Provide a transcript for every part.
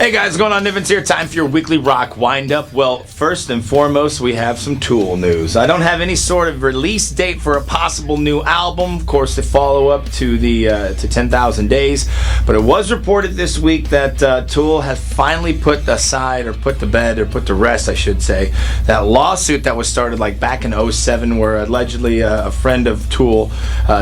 Hey guys, what's going on? Nivens here. Time for your weekly rock wind-up. Well, first and foremost, we have some Tool news. I don't have any sort of release date for a possible new album, of course, to follow up to the to 10,000 Days. But it was reported this week that Tool has finally put aside, or put to bed, or put to rest, I should say, that lawsuit that was started like back in 2007, where allegedly a friend of Tool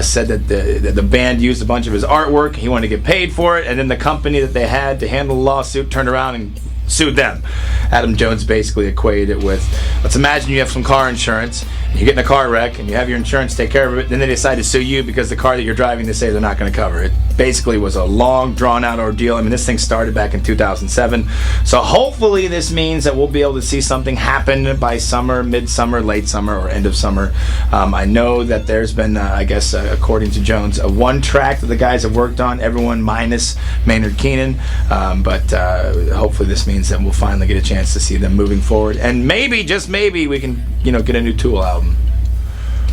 said that the band used a bunch of his artwork. He wanted to get paid for it, and then the company that they had to handle the lawsuit turned around and sued them. Adam Jones basically equated it with, let's imagine you have some car insurance, and you get in a car wreck, and you have your insurance take care of it, then they decide to sue you because the car that you're driving, they say they're not going to cover it. Basically was a long, drawn-out ordeal. I mean, this thing started back in 2007, so hopefully this means that we'll be able to see something happen by summer, midsummer, late summer, or end of summer. I know that there's been, I guess, according to Jones, one track that the guys have worked on, everyone minus Maynard Keenan, but hopefully this means that we'll finally get a chance to see them moving forward, and maybe, just maybe, we can, get a new Tool album.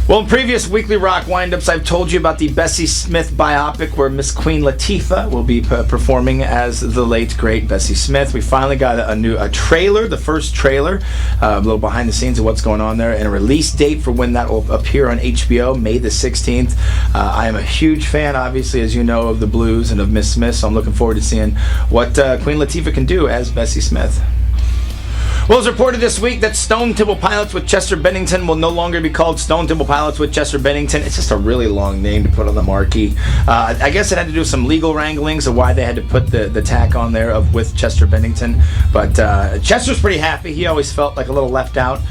Well, in previous weekly rock wind-ups, I've told you about the Bessie Smith biopic where Miss Queen Latifah will be performing as the late, great Bessie Smith. We finally got a trailer, the first trailer, a little behind the scenes of what's going on there, and a release date for when that will appear on HBO, May the 16th. I am a huge fan, obviously, as you know, of the blues and of Miss Smith, so I'm looking forward to seeing what Queen Latifah can do as Bessie Smith. Well, it's reported this week that Stone Temple Pilots with Chester Bennington will no longer be called Stone Temple Pilots with Chester Bennington. It's just a really long name to put on the marquee. I guess it had to do with some legal wranglings of why they had to put the tack on there of with Chester Bennington. But Chester's pretty happy. He always felt like a little left out.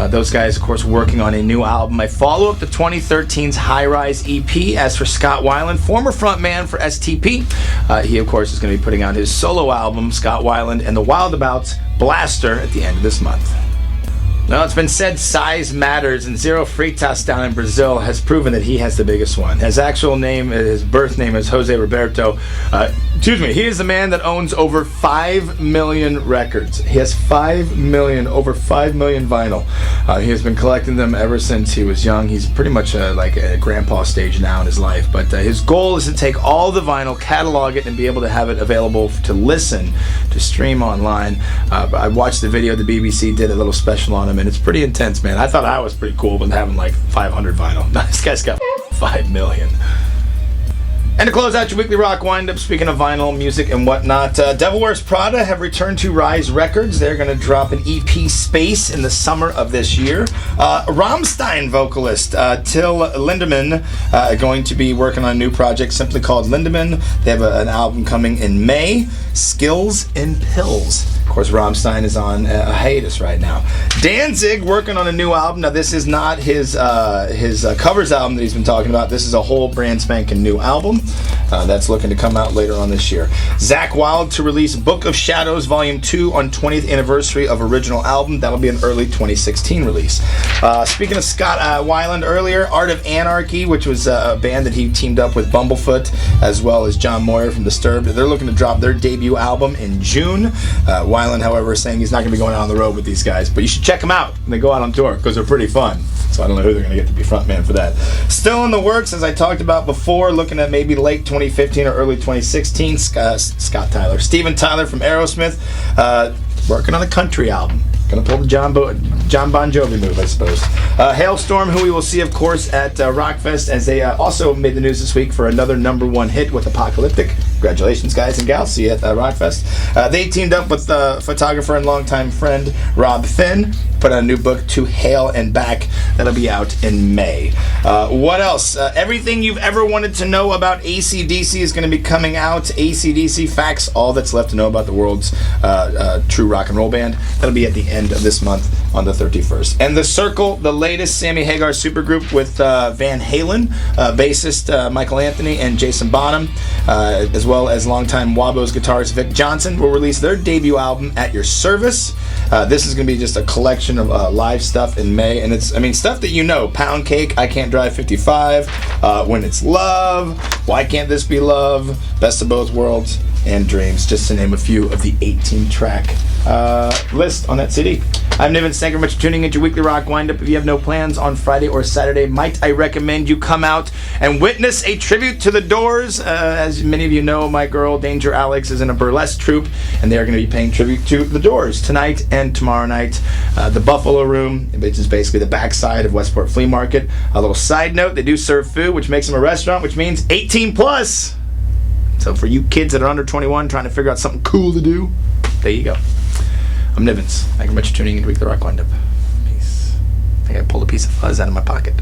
Those guys, of course, working on a new album. I follow up to 2013's High Rise EP. As for Scott Weiland, former frontman for STP, he, of course, is going to be putting out his solo album, Scott Weiland and the Wildabouts Blaster, at the end of this month. Now, it's been said size matters, and Zero Freitas down in Brazil has proven that he has the biggest one. His actual name, his birth name is Jose Roberto. He is the man that owns over 5 million records. He has over 5 million vinyl. He has been collecting them ever since he was young. He's pretty much like a grandpa stage now in his life, but his goal is to take all the vinyl, catalog it, and be able to have it available to listen, to stream online. I watched the video the BBC did, a little special on him, and it's pretty intense, man. I thought I was pretty cool with having like 500 vinyl. This guy's got 5 million. And to close out your weekly rock wind-up, speaking of vinyl, music, and whatnot, Devil Wears Prada have returned to Rise Records. They're going to drop an EP, Space, in the summer of this year. Rammstein vocalist Till Lindemann going to be working on a new project simply called Lindemann. They have an album coming in May, Skills and Pills. Of course, Rammstein is on a hiatus right now. Danzig working on a new album. Now, this is not his covers album that he's been talking about. This is a whole brand spanking new album that's looking to come out later on this year. Zakk Wylde to release Book of Shadows Volume 2 on 20th anniversary of original album. That'll be an early 2016 release. Speaking of Scott Weiland earlier, Art of Anarchy, which was a band that he teamed up with Bumblefoot, as well as John Moyer from Disturbed. They're looking to drop their debut album in June. Weiland, however, is saying he's not going to be going out on the road with these guys, but you should check them out when they go out on tour, because they're pretty fun. So I don't know who they're going to get to be frontman for that. Still in the works, as I talked about before, looking at maybe late 2015 or early 2016, Steven Tyler from Aerosmith, working on a country album. Gonna pull the John Bon Jovi move, I suppose. Hailstorm, who we will see, of course, at Rockfest, as they also made the news this week for another #1 hit with Apocalyptic. Congratulations, guys and gals. See you at Rockfest. They teamed up with photographer and longtime friend Rob Finn, put out a new book, To Hail and Back. That'll be out in May. What else? Everything you've ever wanted to know about AC/DC is going to be coming out. AC/DC Facts, all that's left to know about the world's true rock and roll band. That'll be at the end of this month on the 31st. And The Circle, the latest Sammy Hagar supergroup with Van Halen, bassist Michael Anthony and Jason Bonham, as well as longtime Wabos guitarist Vic Johnson, will release their debut album, At Your Service. This is going to be just a collection of live stuff in May, and it's, stuff that you know. Pound Cake, I Can't Drive 55, When It's Love, Why Can't This Be Love, Best of Both Worlds, and Dreams, just to name a few of the 18-track list on that CD. I'm Nivens. Thank you very much for tuning into Weekly Rock Windup. If you have no plans on Friday or Saturday, might I recommend you come out and witness a tribute to the Doors. As many of you know, my girl Danger Alex is in a burlesque troupe, and they are going to be paying tribute to the Doors tonight and tomorrow night. The Buffalo Room, which is basically the backside of Westport Flea Market. A little side note, they do serve food, which makes them a restaurant, which means 18 plus. So for you kids that are under 21 trying to figure out something cool to do, there you go. I'm Nivens. Thank you very much for tuning in to Weekly Rock Windup. Peace. I think I pulled a piece of fuzz out of my pocket.